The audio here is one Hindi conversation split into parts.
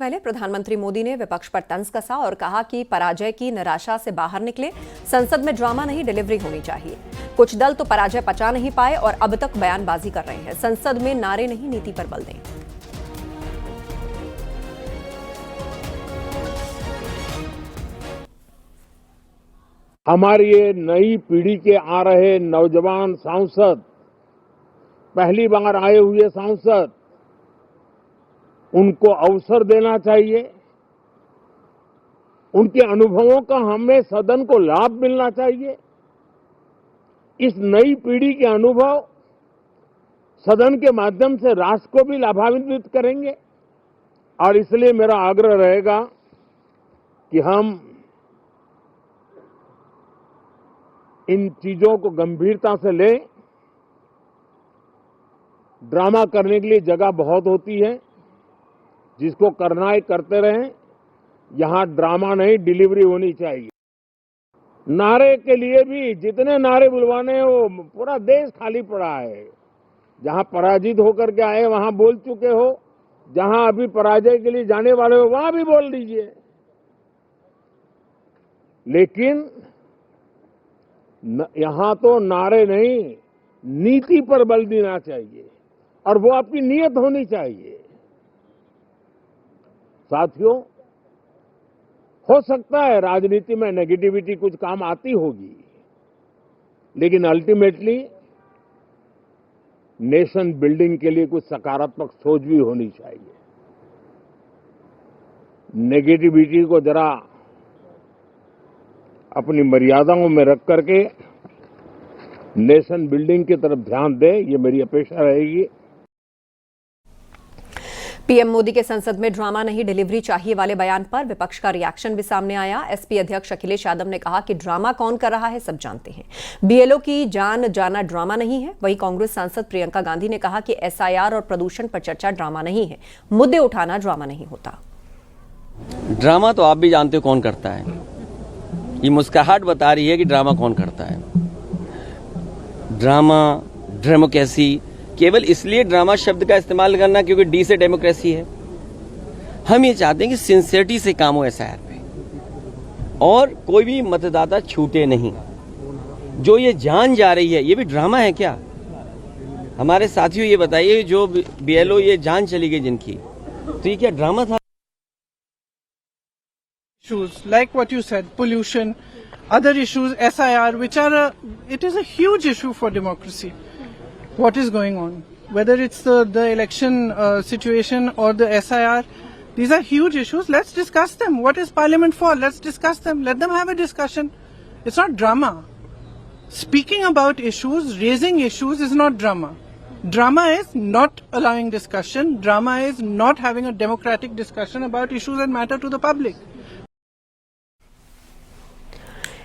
पहले प्रधानमंत्री मोदी ने विपक्ष पर तंज कसा और कहा कि पराजय की निराशा से बाहर निकले, संसद में ड्रामा नहीं डिलीवरी होनी चाहिए। कुछ दल तो पराजय पचा नहीं पाए और अब तक बयानबाजी कर रहे हैं। संसद में नारे नहीं, नीति पर बल दें। हमारी ये नई पीढ़ी के आ रहे नौजवान सांसद, पहली बार आए हुए सांसद, उनको अवसर देना चाहिए। उनके अनुभवों का हमें सदन को लाभ मिलना चाहिए। इस नई पीढ़ी के अनुभव सदन के माध्यम से राष्ट्र को भी लाभान्वित करेंगे और इसलिए मेरा आग्रह रहेगा कि हम इन चीजों को गंभीरता से लें। ड्रामा करने के लिए जगह बहुत होती है, जिसको करना है करते रहें। यहां ड्रामा नहीं, डिलीवरी होनी चाहिए। नारे के लिए भी जितने नारे बुलवाने हैं, वो पूरा देश खाली पड़ा है। जहां पराजित होकर के आए वहां बोल चुके हो, जहां अभी पराजय के लिए जाने वाले हो वहां भी बोल दीजिए, लेकिन यहां तो नारे नहीं, नीति पर बल देना चाहिए और वो आपकी नीयत होनी चाहिए। साथियों, हो सकता है राजनीति में नेगेटिविटी कुछ काम आती होगी, लेकिन अल्टीमेटली नेशन बिल्डिंग के लिए कुछ सकारात्मक सोच भी होनी चाहिए। नेगेटिविटी को जरा अपनी मर्यादाओं में रख करके नेशन बिल्डिंग की तरफ ध्यान दें, ये मेरी अपेक्षा रहेगी। पीएम मोदी के संसद में ड्रामा नहीं डिलीवरी चाहिए वाले बयान पर विपक्ष का रिएक्शन भी सामने आया। एसपी अध्यक्ष अखिलेश यादव ने कहा कि ड्रामा कौन कर रहा है सब जानते हैं। बीएलओ की जान जाना ड्रामा नहीं है। वहीं कांग्रेस सांसद प्रियंका गांधी ने कहा कि एसआईआर और प्रदूषण पर चर्चा ड्रामा नहीं है। मुद्दे उठाना ड्रामा नहीं होता। ड्रामा तो आप भी जानते हो कौन करता है। ये मुस्कुराहट बता रही है कि ड्रामा कौन करता है। ड्रामा, डेमोक्रेसी, केवल इसलिए ड्रामा शब्द का इस्तेमाल करना क्योंकि डी से डेमोक्रेसी है। हम ये चाहते हैं कि सिंसियरिटी से काम हो एसआईआर पे और कोई भी मतदाता छूटे नहीं। जो ये जान जा रही है, ये भी ड्रामा है क्या? हमारे साथियों ये बताइए, जो बीएलओ ये जान चली गई जिनकी, तो ये क्या ड्रामा था? Issues like what you said, pollution, other issues, SIR, which are it is a huge issue for democracy. What is going on, whether it's the election situation or the SIR, these are huge issues. Let's discuss them. What is Parliament for? Let's discuss them. Let them have a discussion. It's not drama. Speaking about issues, raising issues is not drama. Drama is not allowing discussion. Drama is not having a democratic discussion about issues that matter to the public.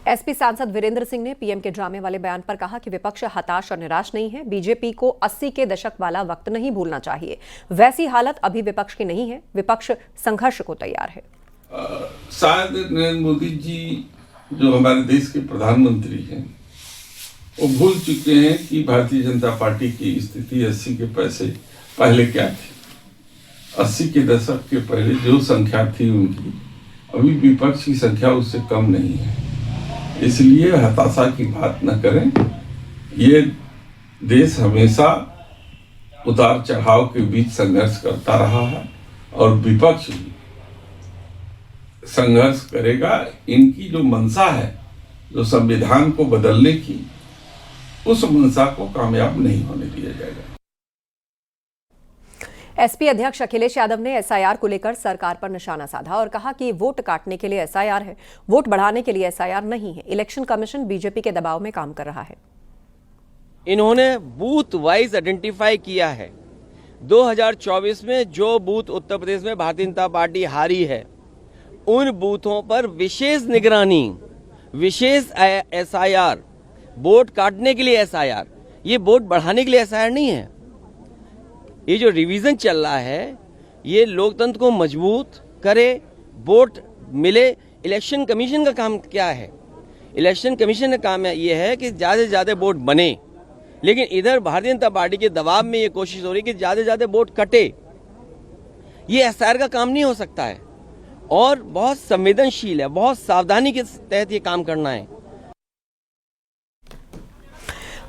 SP सांसद वीरेंद्र सिंह ने पीएम के ड्रामे वाले बयान पर कहा कि विपक्ष हताश और निराश नहीं है। बीजेपी को 80 के दशक वाला वक्त नहीं भूलना चाहिए। वैसी हालत अभी विपक्ष की नहीं है। विपक्ष संघर्ष को तैयार है। शायद नरेंद्र मोदी जी जो हमारे देश के प्रधानमंत्री हैं, वो भूल चुके हैं कि भारतीय जनता पार्टी की स्थिति 80 के पैसे पहले क्या थी। 80 के दशक के पहले जो संख्या थी उनकी, अभी विपक्ष की संख्या उससे कम नहीं है। इसलिए हताशा की बात न करें। ये देश हमेशा उतार चढ़ाव के बीच संघर्ष करता रहा है और विपक्ष भी संघर्ष करेगा। इनकी जो मंशा है, जो संविधान को बदलने की, उस मंशा को कामयाब नहीं होने दिया जाएगा। एसपी अध्यक्ष अखिलेश यादव ने एसआईआर को लेकर सरकार पर निशाना साधा और कहा कि वोट काटने के लिए एसआईआर है, वोट बढ़ाने के लिए एसआईआर नहीं है। इलेक्शन कमीशन बीजेपी के दबाव में काम कर रहा है। इन्होंने बूथ वाइज आइडेंटिफाई किया है। 2024 में जो बूथ उत्तर प्रदेश में भारतीय जनता पार्टी हारी है, उन बूथों पर विशेष निगरानी, विशेष एसआईआर, वोट काटने के लिए एसआईआर, ये वोट बढ़ाने के लिए एसआईआर नहीं है। ये जो रिवीजन चल रहा है, ये लोकतंत्र को मजबूत करे, वोट मिले। इलेक्शन कमीशन का काम क्या है? इलेक्शन कमीशन का काम ये है कि ज़्यादा से ज़्यादा वोट बने, लेकिन इधर भारतीय जनता पार्टी के दबाव में ये कोशिश हो रही है कि ज़्यादा से ज़्यादा वोट कटे। ये एसआईआर का काम नहीं हो सकता है और बहुत संवेदनशील है, बहुत सावधानी के तहत ये काम करना है।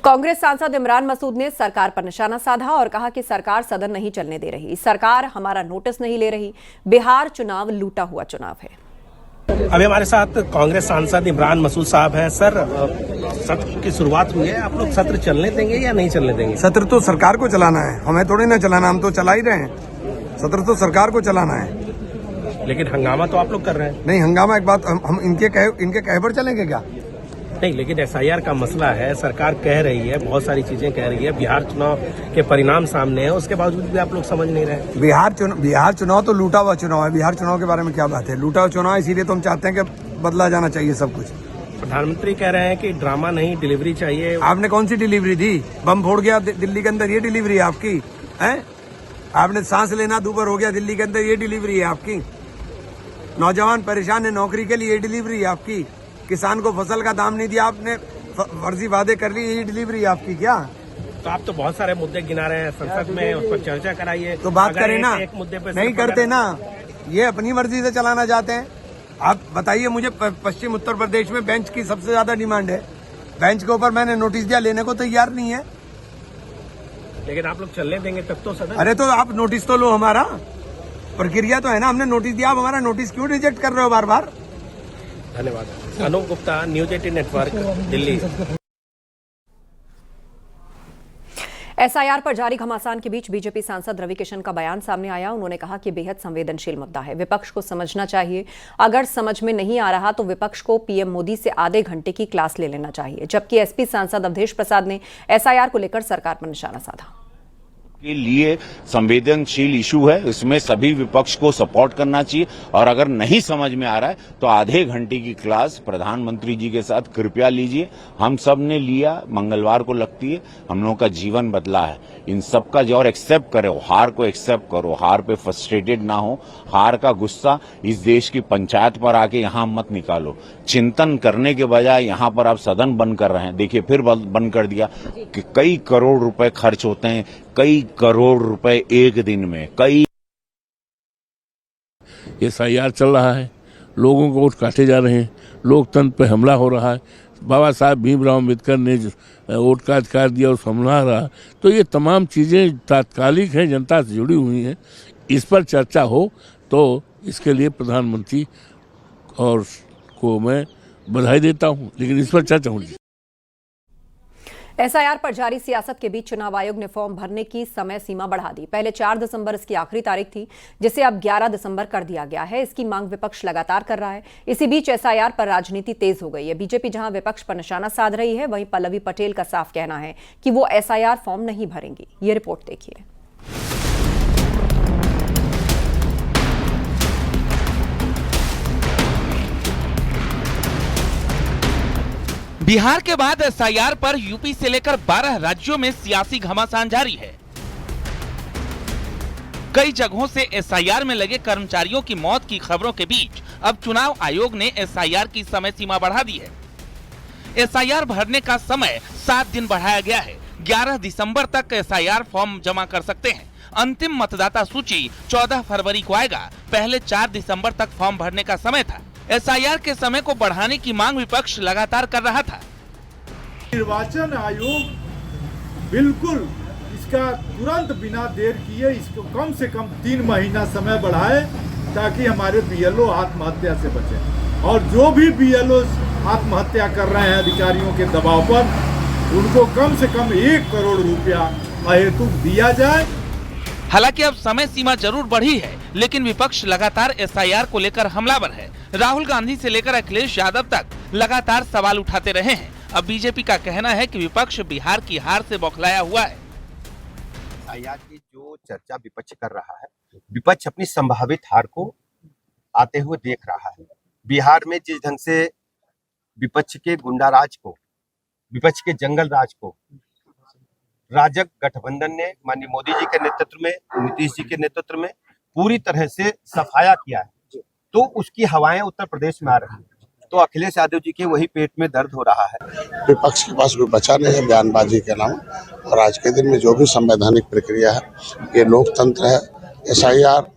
कांग्रेस सांसद इमरान मसूद ने सरकार पर निशाना साधा और कहा कि सरकार सदन नहीं चलने दे रही, सरकार हमारा नोटिस नहीं ले रही। बिहार चुनाव लूटा हुआ चुनाव है। अभी हमारे साथ कांग्रेस सांसद इमरान मसूद साहब हैं। सर, सत्र की शुरुआत हुई है, आप लोग सत्र चलने देंगे या नहीं चलने देंगे? सत्र तो सरकार को चलाना है, हमें थोड़ी ना चलाना, हम तो चला ही रहे हैं। सत्र तो सरकार को चलाना है। लेकिन हंगामा तो आप लोग कर रहे हैं। नहीं, हंगामा एक बात, हम इनके कहे पर चलेंगे क्या? नहीं, लेकिन एसआईआर का मसला है, सरकार कह रही है, बहुत सारी चीजें कह रही है, बिहार चुनाव के परिणाम सामने है, उसके बावजूद भी आप लोग समझ नहीं रहे। बिहार चुनाव तो लूटा हुआ चुनाव है। बिहार चुनाव के बारे में क्या बात है? लूटा हुआ चुनाव है, इसीलिए तो हम चाहते हैं कि बदला जाना चाहिए सब कुछ। प्रधानमंत्री कह रहे हैं कि ड्रामा नहीं, डिलीवरी चाहिए। आपने कौन सी डिलीवरी दी? बम फोड़ गया दिल्ली के अंदर, ये डिलीवरी है आपकी? है आपने सांस लेना दूभर हो गया दिल्ली के अंदर, ये डिलीवरी है आपकी? नौजवान परेशान है नौकरी के लिए, ये डिलीवरी है आपकी? किसान को फसल का दाम नहीं दिया आपने, फर्जी वादे कर लिए, ये डिलीवरी आपकी क्या? तो आप तो बहुत सारे मुद्दे गिना रहे हैं संसद में, उस पर चर्चा कराइए। तो बात करें ना, एक मुद्दे पे नहीं करते ना, ये अपनी मर्जी से चलाना चाहते हैं। आप बताइए मुझे, पश्चिम उत्तर प्रदेश में बेंच की सबसे ज्यादा डिमांड है, बेंच के ऊपर मैंने नोटिस दिया, लेने को तैयार नहीं है। लेकिन आप लोग चलने देंगे तब तो सदन। अरे तो आप नोटिस तो लो, हमारा प्रक्रिया तो है ना, हमने नोटिस दिया, आप हमारा नोटिस क्यों रिजेक्ट कर रहे हो बार बार? धन्यवाद। Anoop Gupta, news 18 network, Delhi. SIR पर जारी घमासान के बीच बीजेपी सांसद रवि किशन का बयान सामने आया। उन्होंने कहा कि बेहद संवेदनशील मुद्दा है, विपक्ष को समझना चाहिए। अगर समझ में नहीं आ रहा तो विपक्ष को पीएम मोदी से आधे घंटे की क्लास ले लेना चाहिए। जबकि एसपी सांसद अवधेश प्रसाद ने एसआईआर को लेकर सरकार पर निशाना साधा। के लिए संवेदनशील इशू है, इसमें सभी विपक्ष को सपोर्ट करना चाहिए और अगर नहीं समझ में आ रहा है तो आधे घंटे की क्लास प्रधानमंत्री जी के साथ कृपया लीजिए। हम सब ने लिया, मंगलवार को लगती है, हम लोगों का जीवन बदला है। इन सब का जो और एक्सेप्ट करो, हार को एक्सेप्ट करो, हार पे फ्रस्ट्रेटेड ना हो, हार का गुस्सा इस देश की पंचायत पर आके यहाँ मत निकालो। चिंतन करने के बजाय यहाँ पर आप सदन बंद कर रहे हैं। देखिए फिर बंद कर दिया कि कई करोड़ रुपए खर्च होते हैं, कई करोड़ रुपए एक दिन में, कई। एसआईआर चल रहा है, लोगों को वोट काटे जा रहे हैं, लोकतंत्र पे हमला हो रहा है, बाबा साहब भीमराव अम्बेडकर ने वोट का अधिकार दिया और हमला रहा। तो ये तमाम चीज़ें तात्कालिक हैं, जनता से जुड़ी हुई हैं। इस पर चर्चा हो तो इसके लिए प्रधानमंत्री और को मैं बधाई देता हूँ, लेकिन इस पर चर्चा होनी चाहिए। एसआईआर पर जारी सियासत के बीच चुनाव आयोग ने फॉर्म भरने की समय सीमा बढ़ा दी। पहले 4 दिसंबर इसकी आखिरी तारीख थी, जिसे अब 11 दिसंबर कर दिया गया है। इसकी मांग विपक्ष लगातार कर रहा है। इसी बीच एसआईआर पर राजनीति तेज हो गई है। बीजेपी जहां विपक्ष पर निशाना साध रही है, वहीं पल्लवी पटेल का साफ कहना है कि वो एसआईआर फॉर्म नहीं भरेंगी। ये रिपोर्ट देखिए। बिहार के बाद एसआईआर पर यूपी से लेकर 12 राज्यों में सियासी घमासान जारी है। कई जगहों से एसआईआर में लगे कर्मचारियों की मौत की खबरों के बीच अब चुनाव आयोग ने एसआईआर की समय सीमा बढ़ा दी है। एसआईआर भरने का समय 7 दिन बढ़ाया गया है। 11 दिसंबर तक एसआईआर फॉर्म जमा कर सकते हैं। अंतिम मतदाता सूची 14 फरवरी को आएगा। पहले 4 दिसंबर तक फॉर्म भरने का समय था। एसआईआर के समय को बढ़ाने की मांग विपक्ष लगातार कर रहा था। निर्वाचन आयोग बिल्कुल इसका तुरंत बिना देर किए इसको कम से कम 3 महीना समय बढ़ाए, ताकि हमारे बीएलओ आत्महत्या से बचे। और जो भी बीएलओ आत्महत्या कर रहे हैं अधिकारियों के दबाव पर, उनको कम से कम 1 करोड़ रुपया अहेतुक दिया जाए। हालांकि अब समय सीमा जरूर बढ़ी है, लेकिन विपक्ष लगातार एसआईआर को लेकर हमलावर है। राहुल गांधी से लेकर अखिलेश यादव तक लगातार सवाल उठाते रहे हैं। अब बीजेपी का कहना है कि विपक्ष बिहार की हार से बौखलाया हुआ है। एसआईआर की जो चर्चा विपक्ष कर रहा है, विपक्ष अपनी संभावित हार को आते हुए देख रहा है। बिहार में जिस ढंग से विपक्ष के गुंडा राज को, विपक्ष के जंगल राज को राजग गठबंधन ने माननीय मोदी जी के नेतृत्व में, नीतीश जी के नेतृत्व में पूरी तरह से सफाया किया है, तो उसकी हवाएं उत्तर प्रदेश में आ रही है। तो अखिलेश यादव जी के वही पेट में दर्द हो रहा है। विपक्ष के पास कोई बचा नहीं है बयानबाजी के अलावा। और आज के दिन में जो भी संवैधानिक प्रक्रिया है, ये लोकतंत्र है। एसआईआर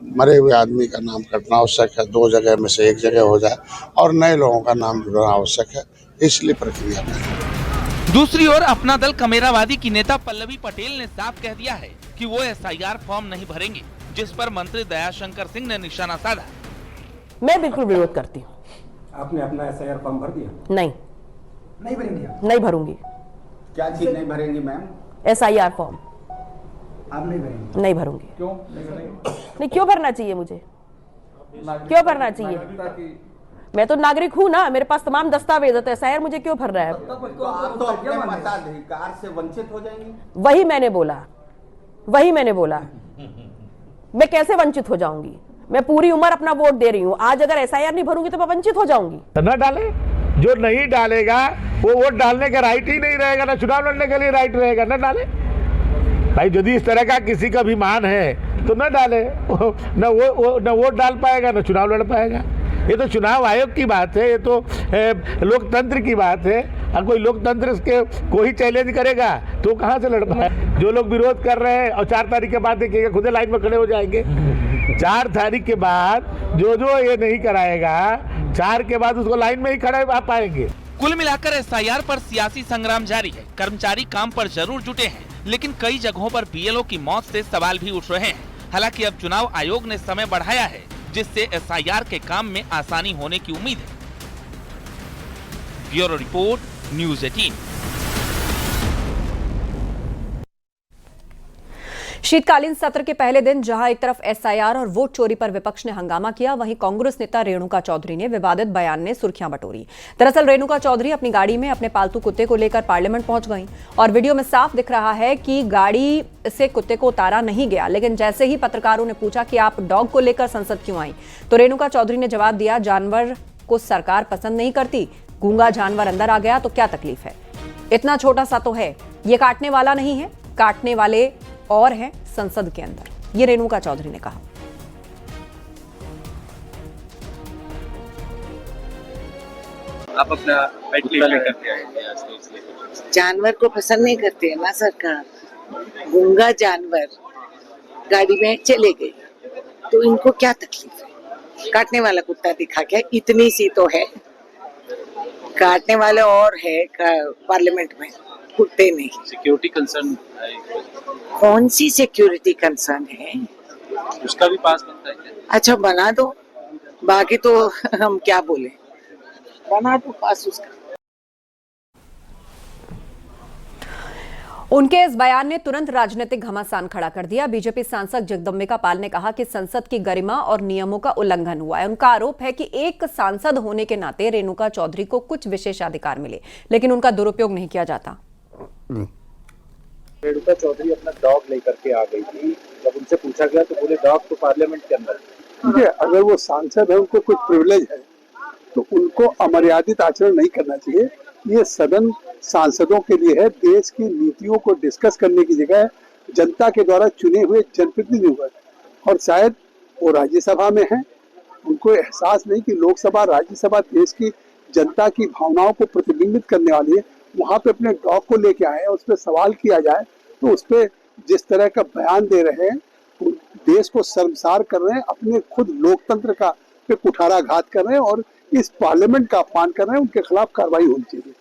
मरे हुए आदमी का नाम कटना आवश्यक है, 2 जगह में से 1 जगह हो जाए और नए लोगों का नाम जुड़ना आवश्यक है, इसलिए प्रक्रिया में। दूसरी ओर अपना दल कमेरावादी की नेता पल्लवी पटेल ने साफ कह दिया है कि वो SIR फॉर्म नहीं भरेंगे, जिस पर मंत्री दयाशंकर सिंह ने निशाना साधा। मैं बिल्कुल विरोध करती हूँ। आपने अपना SIR फॉर्म भर दिया? नहीं भरेंगे, नहीं भरूंगी। क्या चीज नहीं भरेंगी मैम? SIR फॉर्म आप नहीं भरेंगे? नहीं भरूंगी। क्यों नहीं भरेंगे? नहीं, क्यों भरना चाहिए मुझे? क्यों भरना चाहिए? मैं तो नागरिक हूँ ना, मेरे पास तमाम दस्तावेज है, तो SIR मुझे क्यों भर रहा है? तो आप तो अपने मताधिकार से वंचित हो जाएंगे। वही मैंने बोला। मैं कैसे वंचित हो जाऊंगी? मैं पूरी उम्र अपना वोट दे रही हूँ, आज अगर SIR नहीं भरूंगी तो मैं वंचित हो जाऊंगी। न डाले, जो नहीं डालेगा वो वोट डालने का राइट ही नहीं रहेगा, ना चुनाव लड़ने के लिए राइट रहेगा, न डाले। भाई यदि इस तरह का किसी का भी मान है तो न डाले, न वोट डाल पाएगा न चुनाव लड़ पाएगा। ये तो चुनाव आयोग की बात है, ये तो लोकतंत्र की बात है। और कोई लोकतंत्र के को ही चैलेंज करेगा तो कहाँ से लड़ पाए? जो लोग विरोध कर रहे हैं और 4 तारीख के बाद देखिएगा खुद लाइन में खड़े हो जाएंगे। 4 तारीख के बाद जो ये नहीं कराएगा, 4 के बाद उसको लाइन में ही खड़े आ पाएंगे। कुल मिलाकर SIR पर सियासी संग्राम जारी है। कर्मचारी काम पर जरूर जुटे हैं, लेकिन कई जगहों पर BLO की मौत से सवाल भी उठ रहे हैं। हालांकि अब चुनाव आयोग ने समय बढ़ाया है, जिससे SIR के काम में आसानी होने की उम्मीद है। Bureau report, news 18। शीतकालीन सत्र के पहले दिन जहां एक तरफ SIR और वोट चोरी पर विपक्ष ने हंगामा किया, वहीं कांग्रेस नेता रेणुका चौधरी ने विवादित बयान ने सुर्खियां बटोरी। दरअसल रेणुका चौधरी अपनी गाड़ी में अपने पालतू कुत्ते को लेकर पार्लियामेंट पहुंच गईं और वीडियो में साफ दिख रहा है कि गाड़ी से कुत्ते को उतारा नहीं गया। लेकिन जैसे ही पत्रकारों ने पूछा कि आप डॉग को लेकर संसद क्यों आई, तो रेणुका चौधरी ने जवाब दिया, जानवर को सरकार पसंद नहीं करती, गूंगा जानवर अंदर आ गया तो क्या तकलीफ है? इतना छोटा सा तो है, ये काटने वाला नहीं है, काटने वाले और हैं संसद के अंदर, ये रेणुका चौधरी ने कहा। आप अपना जानवर को पसंद नहीं करते है ना सरकार, गूंगा जानवर गाड़ी में चले गए तो इनको क्या तकलीफ है? काटने वाला कुत्ता दिखा क्या? इतनी सी तो है, काटने वाले और है पार्लियामेंट में, कुत्ते नहीं। सिक्योरिटी कंसर्न कौन सी सिक्योरिटी कंसर्न है? उसका भी पास बनता है क्या? अच्छा बना दो, बाकी तो हम क्या बोले, बना दो पास उसका। उनके इस बयान ने तुरंत राजनीतिक घमासान खड़ा कर दिया। बीजेपी सांसद जगदम्बिका पाल ने कहा कि संसद की गरिमा और नियमों का उल्लंघन हुआ है। उनका आरोप है कि एक सांसद होने के नाते रेणुका चौधरी को कुछ विशेषाधिकार मिले, लेकिन उनका दुरुपयोग नहीं किया जाता। रेणुका चौधरी अपना डॉग लेकर के आ गई थी, जब उनसे पूछा गया तो बोले डॉग तो पार्लियामेंट के अंदर। ठीक है, अगर वो सांसद है, उनको कुछ प्रिविलेज है तो उनको अमर्यादित आचरण नहीं करना चाहिए। ये सदन सांसदों के लिए है, देश की नीतियों को डिस्कस करने की जगह जनता के द्वारा चुने हुए जनप्रतिनिधि हुए, और शायद वो राज्यसभा में है, उनको एहसास नहीं कि लोकसभा राज्यसभा देश की जनता की भावनाओं को प्रतिबिंबित करने वाली है। वहां पे अपने डॉग को लेके आए, उस पर सवाल किया जाए तो उस पर जिस तरह का बयान दे रहे हैं, देश को शर्मसार कर रहे हैं, अपने खुद लोकतंत्र का पे कुठाराघात कर रहे हैं और इस पार्लियामेंट का अपमान कर रहे हैं। उनके खिलाफ कार्रवाई होनी चाहिए।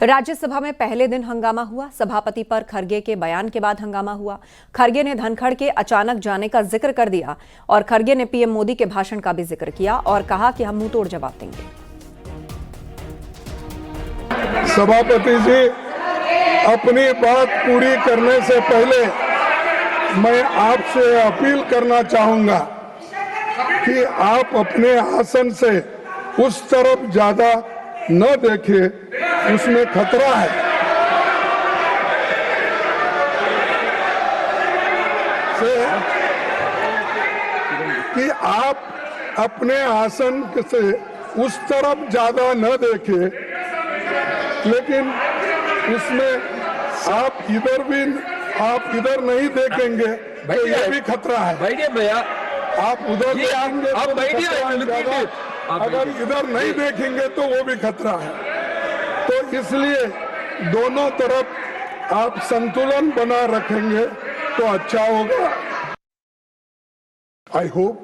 राज्यसभा में पहले दिन हंगामा हुआ। सभापति पर खरगे के बयान के बाद हंगामा हुआ। खरगे ने धनखड़ के अचानक जाने का जिक्र कर दिया और खरगे ने पीएम मोदी के भाषण का भी जिक्र किया और कहा कि हम मुंह तोड़ जवाब देंगे। सभापति जी, अपनी बात पूरी करने से पहले मैं आपसे अपील करना चाहूंगा कि आप अपने आसन से उस तरफ ज्यादा न देखें, उसमें खतरा है। कि आप अपने आसन से उस तरफ ज्यादा न देखें, लेकिन उसमें आप इधर नहीं देखेंगे तो ये भी खतरा है। बैठिए भैया, आप उधर देखेंगे तो बैठिए, अगर इधर नहीं देखेंगे तो वो भी खतरा है। तो इसलिए दोनों तरफ आप संतुलन बना रखेंगे तो अच्छा होगा। I hope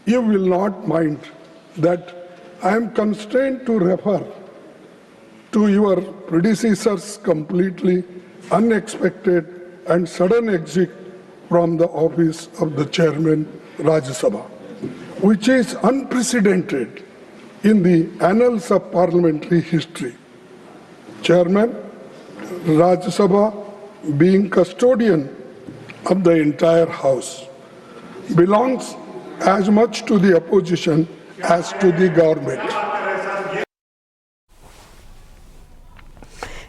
you will not mind that I am constrained to refer to your predecessor's completely unexpected and sudden exit from the office of the chairman Rajya Sabha, which is unprecedented in the annals of parliamentary history. Chairman Rajya Sabha, being custodian of the entire house, belongs as much to the opposition as to the government.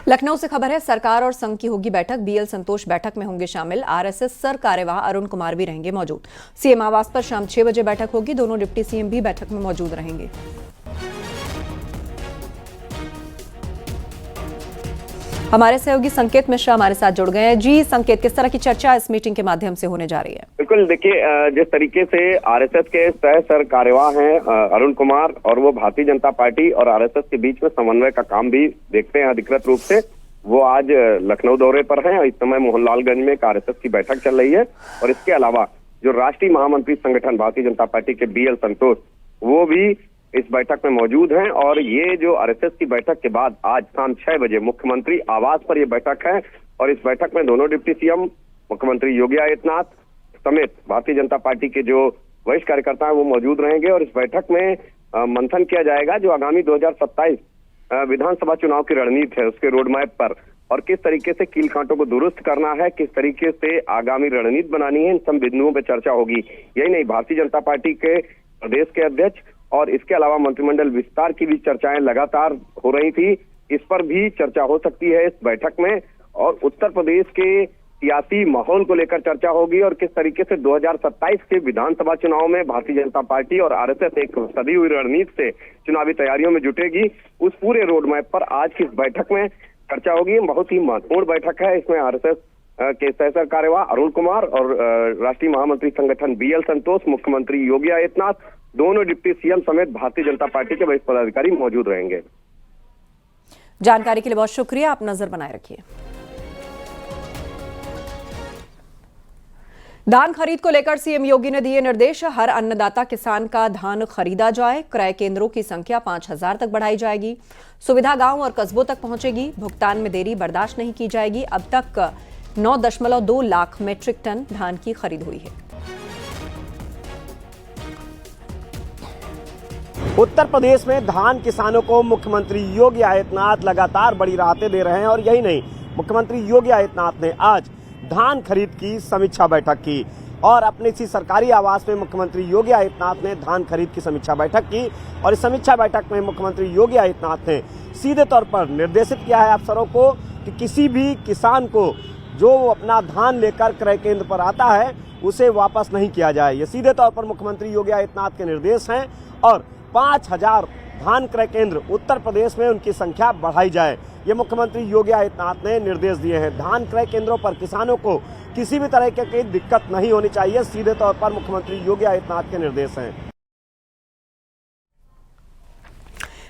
Lucknow से खबर है, सरकार और संघ की होगी बैठक। बीएल संतोष बैठक में होंगे शामिल। आरएसएस सर कार्यवाह अरुण कुमार भी रहेंगे मौजूद। सीएम आवास पर शाम 6 बजे बैठक होगी। दोनों डिप्टी सीएम भी बैठक में मौजूद रहेंगे। हमारे सहयोगी संकेत मिश्रा हमारे साथ जुड़ गए हैं। जी संकेत, किस तरह की चर्चा इस मीटिंग के माध्यम से होने जा रही है? बिल्कुल, देखिए जिस तरीके से आरएसएस के सह सर कार्यवाह हैं अरुण कुमार, और वो भारतीय जनता पार्टी और आरएसएस के बीच में समन्वय का काम भी देखते हैं अधिकृत रूप से। वो आज लखनऊ दौरे पर हैं और इस समय मोहनलालगंज में एक आरएसएस की बैठक चल रही है। और इसके अलावा जो राष्ट्रीय महामंत्री संगठन भारतीय जनता पार्टी के बीएल संतोष, वो भी इस बैठक में मौजूद हैं। और ये जो आरएसएस की बैठक के बाद आज शाम 6 बजे मुख्यमंत्री आवास पर ये बैठक है। और इस बैठक में दोनों डिप्टी सीएम, मुख्यमंत्री योगी आदित्यनाथ समेत भारतीय जनता पार्टी के जो वरिष्ठ कार्यकर्ता हैं वो मौजूद रहेंगे। और इस बैठक में मंथन किया जाएगा जो आगामी 2027 विधानसभा चुनाव की रणनीति है, उसके रोड मैप पर, और किस तरीके से कील कांटों को दुरुस्त करना है, किस तरीके से आगामी रणनीति बनानी है, इन सब बिंदुओं पर चर्चा होगी। यही नहीं, भारतीय जनता पार्टी के प्रदेश के अध्यक्ष और इसके अलावा मंत्रिमंडल विस्तार की भी चर्चाएं लगातार हो रही थी, इस पर भी चर्चा हो सकती है इस बैठक में। और उत्तर प्रदेश के सियासी माहौल को लेकर चर्चा होगी और किस तरीके से 2027 के विधानसभा चुनाव में भारतीय जनता पार्टी और आरएसएस एक सदी हुई रणनीति से चुनावी तैयारियों में जुटेगी, उस पूरे रोड मैप पर आज की इस बैठक में चर्चा होगी। बहुत ही महत्वपूर्ण बैठक है। इसमें आरएसएस के सह कार्यवाह अरुण कुमार और राष्ट्रीय महामंत्री संगठन बीएल संतोष, मुख्यमंत्री योगी आदित्यनाथ, दोनों डिप्टी सीएम समेत भारतीय जनता पार्टी के वरिष्ठ पदाधिकारी मौजूद रहेंगे। जानकारी के लिए बहुत शुक्रिया, आप नजर बनाए रखिए। धान खरीद को लेकर सीएम योगी ने दिए निर्देश। हर अन्नदाता किसान का धान खरीदा जाए। क्रय केंद्रों की संख्या 5000 तक बढ़ाई जाएगी। सुविधा गांव और कस्बों तक पहुंचेगी। भुगतान में देरी बर्दाश्त नहीं की जाएगी। अब तक 9.2 लाख मीट्रिक टन धान की खरीद हुई है। उत्तर प्रदेश में धान किसानों को मुख्यमंत्री योगी आदित्यनाथ लगातार बड़ी राहतें दे रहे हैं। और यही नहीं, मुख्यमंत्री योगी आदित्यनाथ ने आज धान खरीद की समीक्षा बैठक की और अपने इसी सरकारी आवास में मुख्यमंत्री योगी आदित्यनाथ ने धान खरीद की समीक्षा बैठक की। और इस समीक्षा बैठक में मुख्यमंत्री योगी आदित्यनाथ ने सीधे तौर पर निर्देशित किया है अफसरों को कि किसी भी किसान को जो अपना धान लेकर क्रय केंद्र पर आता है उसे वापस नहीं किया जाए। ये सीधे तौर पर मुख्यमंत्री योगी आदित्यनाथ के निर्देश हैं। और 5000 धान क्रय केंद्र उत्तर प्रदेश में उनकी संख्या बढ़ाई जाए, ये मुख्यमंत्री योगी आदित्यनाथ ने निर्देश दिए हैं। धान क्रय केंद्रों पर किसानों को किसी भी तरह की दिक्कत नहीं होनी चाहिए, सीधे तौर पर मुख्यमंत्री योगी आदित्यनाथ के निर्देश हैं।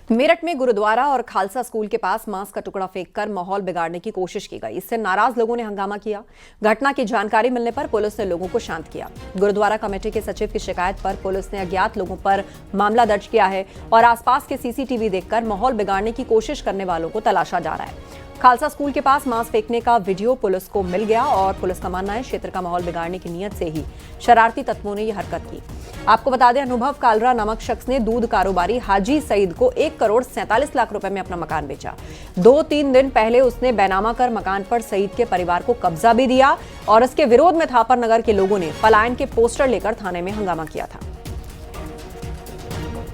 मेरठ में गुरुद्वारा और खालसा स्कूल के पास मांस का टुकड़ा फेंककर माहौल बिगाड़ने की कोशिश की गई। इससे नाराज लोगों ने हंगामा किया। घटना की जानकारी मिलने पर पुलिस ने लोगों को शांत किया। गुरुद्वारा कमेटी के सचिव की शिकायत पर पुलिस ने अज्ञात लोगों पर मामला दर्ज किया है और आसपास के सीसीटीवी देखकर माहौल बिगाड़ने की कोशिश करने वालों को तलाशा जा रहा है। खालसा स्कूल के पास मांस फेंकने का वीडियो पुलिस को मिल गया और पुलिस का मानना है क्षेत्र का माहौल बिगाड़ने की नीयत से ही शरारती तत्वों ने यह हरकत की। आपको बता दें, अनुभव कालरा नामक शख्स ने दूध कारोबारी हाजी सईद को 1 करोड़ 47 लाख रुपए में अपना मकान बेचा। 2-3 दिन पहले उसने बैनामा कर मकान पर सईद के परिवार को कब्जा भी दिया और इसके विरोध में थापर नगर के लोगों ने पलायन के पोस्टर लेकर थाने में हंगामा किया था।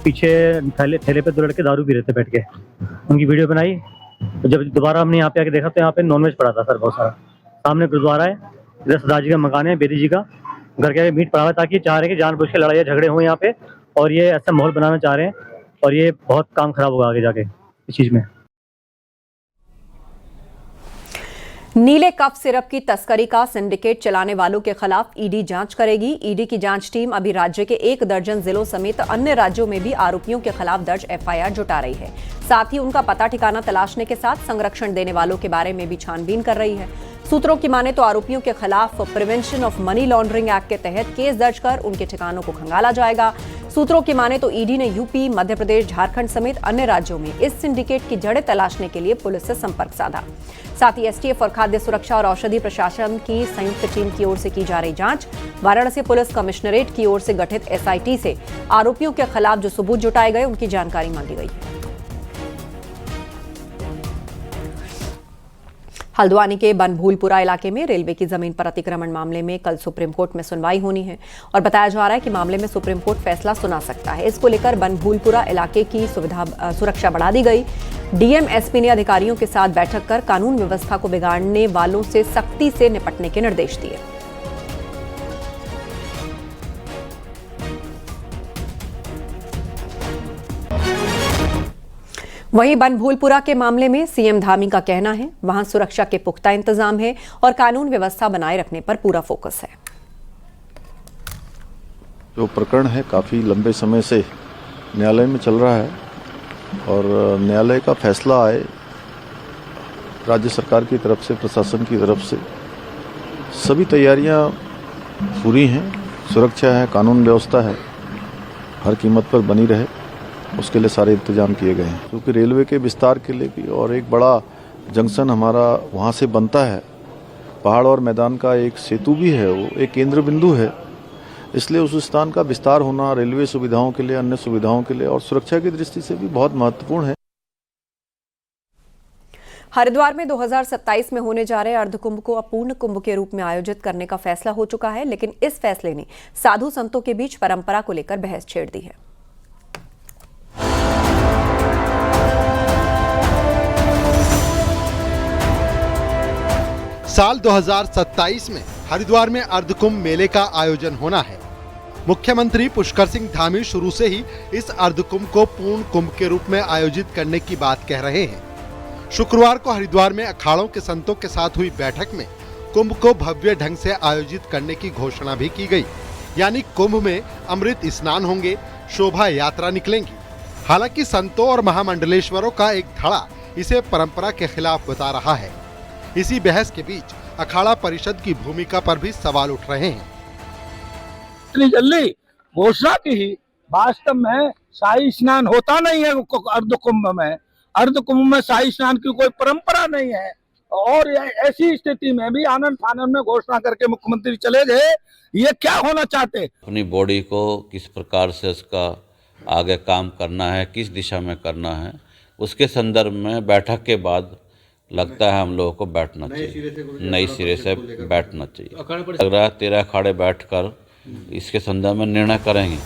पीछे थैले पे 2 लड़के दारू पी रहे थे बैठ के, उनकी वीडियो बनाई। तो जब दोबारा हमने यहाँ पे आके देखा तो यहाँ पे नॉनवेज पड़ा था सर, बहुत सारा। सामने गुरुद्वारा है, इधर सरदार जी का मकान है, बेदी जी का घर के मीट पड़ा हुआ है, ताकि चाह रहे हैं कि जानबूझ के लड़ाई झगड़े हुए यहाँ पे और ये ऐसा माहौल बनाना चाह रहे हैं और ये बहुत काम खराब होगा आगे जाके इस चीज में। नीले कफ सिरप की तस्करी का सिंडिकेट चलाने वालों के खिलाफ ईडी जांच करेगी। ईडी की जांच टीम अभी राज्य के 1 दर्जन जिलों समेत अन्य राज्यों में भी आरोपियों के खिलाफ दर्ज एफआईआर जुटा रही है। साथ ही उनका पता ठिकाना तलाशने के साथ संरक्षण देने वालों के बारे में भी छानबीन कर रही है। सूत्रों की माने तो आरोपियों के खिलाफ prevention of money laundering act के तहत केस दर्ज कर उनके ठिकानों को खंगाला जाएगा। सूत्रों की माने तो ईडी ने यूपी, मध्य प्रदेश, झारखंड समेत अन्य राज्यों में इस सिंडिकेट की जड़ें तलाशने के लिए पुलिस से संपर्क साधा। साथ ही एसटीएफ और खाद्य सुरक्षा और औषधि प्रशासन की संयुक्त टीम की ओर से की जा रही जांच, वाराणसी पुलिस कमिश्नरेट की ओर से गठित एसआईटी से आरोपियों के खिलाफ जो सबूत जुटाए गए उनकी जानकारी मांगी गई है। हल्द्वानी के बनभूलपुरा इलाके में रेलवे की जमीन पर अतिक्रमण मामले में कल सुप्रीम कोर्ट में सुनवाई होनी है और बताया जा रहा है कि मामले में सुप्रीम कोर्ट फैसला सुना सकता है। इसको लेकर बनभूलपुरा इलाके की सुरक्षा बढ़ा दी गई। डीएम एसपी ने अधिकारियों के साथ बैठक कर कानून व्यवस्था को बिगाड़ने वालों से सख्ती से निपटने के निर्देश दिए। वहीं बनभूलपुरा के मामले में सीएम धामी का कहना है वहां सुरक्षा के पुख्ता इंतजाम है और कानून व्यवस्था बनाए रखने पर पूरा फोकस है। जो प्रकरण है काफ़ी लंबे समय से न्यायालय में चल रहा है और न्यायालय का फैसला आए राज्य सरकार की तरफ से, प्रशासन की तरफ से सभी तैयारियां पूरी हैं। सुरक्षा है, कानून व्यवस्था है, हर कीमत पर बनी रहे उसके लिए सारे इंतजाम किए गए हैं। क्योंकि रेलवे के विस्तार के लिए भी और एक बड़ा जंक्शन हमारा वहाँ से बनता है, पहाड़ और मैदान का एक सेतु भी है, वो एक केंद्र बिंदु है, इसलिए उस स्थान का विस्तार होना रेलवे सुविधाओं के लिए, अन्य सुविधाओं के लिए और सुरक्षा की दृष्टि से भी बहुत महत्वपूर्ण है। हरिद्वार में 2027 में होने जा रहे अर्धकुंभ को अपूर्ण कुंभ के रूप में आयोजित करने का फैसला हो चुका है, लेकिन इस फैसले ने साधु संतों के बीच परंपरा को लेकर बहस छेड़ दी है। साल 2027 में हरिद्वार में अर्धकुंभ मेले का आयोजन होना है। मुख्यमंत्री पुष्कर सिंह धामी शुरू से ही इस अर्धकुंभ को पूर्ण कुंभ के रूप में आयोजित करने की बात कह रहे हैं। शुक्रवार को हरिद्वार में अखाड़ों के संतों के साथ हुई बैठक में कुंभ को भव्य ढंग से आयोजित करने की घोषणा भी की गई। यानी कुंभ में अमृत स्नान होंगे, शोभा यात्रा निकलेंगी। हालांकि संतों और महामंडलेश्वरों का एक धड़ा इसे परंपरा के खिलाफ बता रहा है। इसी बहस के बीच अखाड़ा परिषद की भूमिका पर भी सवाल उठ रहे हैं। इतनी जल्दी घोषणा की ही, वास्तव में शाही स्नान होता नहीं है अर्धकुंभ में। अर्धकुंभ में शाही स्नान की कोई परंपरा नहीं है और ऐसी स्थिति में भी आनंद फानंद में घोषणा करके मुख्यमंत्री चले गए। ये क्या होना चाहते? अपनी बॉडी को किस प्रकार से उसका आगे काम करना है, किस दिशा में करना है, उसके संदर्भ में बैठक के बाद लगता है हम लोगों को बैठना चाहिए, नई सिरे से बैठना चाहिए। लग रहा है 13 अखाड़े बैठकर इसके संदर्भ में निर्णय करेंगे।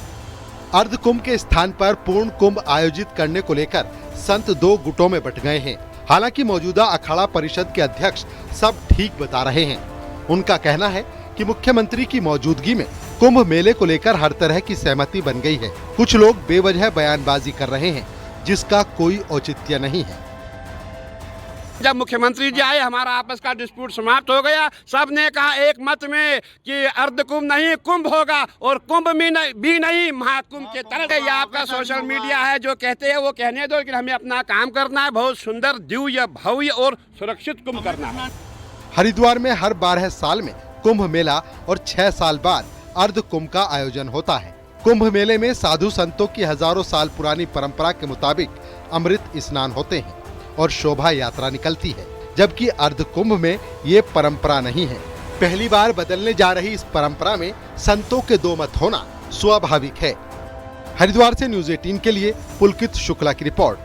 अर्धकुंभ के स्थान पर पूर्ण कुंभ आयोजित करने को लेकर संत दो गुटों में बंट गए हैं। हालांकि मौजूदा अखाड़ा परिषद के अध्यक्ष सब ठीक बता रहे हैं। उनका कहना है कि मुख्यमंत्री की मौजूदगी में कुंभ मेले को लेकर हर तरह की सहमति बन गई है। कुछ लोग बेवजह बयानबाजी कर रहे हैं जिसका कोई औचित्य नहीं है। जब मुख्यमंत्री जी आए हमारा आपस का डिस्प्यूट समाप्त हो गया। सबने कहा एक मत में कि अर्धकुंभ नहीं कुंभ होगा और कुंभ में भी नहीं महाकुंभ के तरह। ये आपका सोशल मीडिया है जो कहते हैं वो कहने दो, लेकिन हमें अपना काम करना है। बहुत सुंदर, दिव्य, भव्य और सुरक्षित कुंभ करना है। हरिद्वार में हर 12 साल में कुंभ मेला और 6 साल बाद अर्ध कुंभ का आयोजन होता है। कुंभ मेले में साधु संतों की हजारों साल पुरानी परंपरा के मुताबिक अमृत स्नान होते हैं और शोभा यात्रा निकलती है, जबकि अर्ध कुंभ में ये परंपरा नहीं है। पहली बार बदलने जा रही इस परंपरा में संतों के दो मत होना स्वाभाविक है। हरिद्वार से न्यूज़ 18 के लिए पुलकित शुक्ला की रिपोर्ट।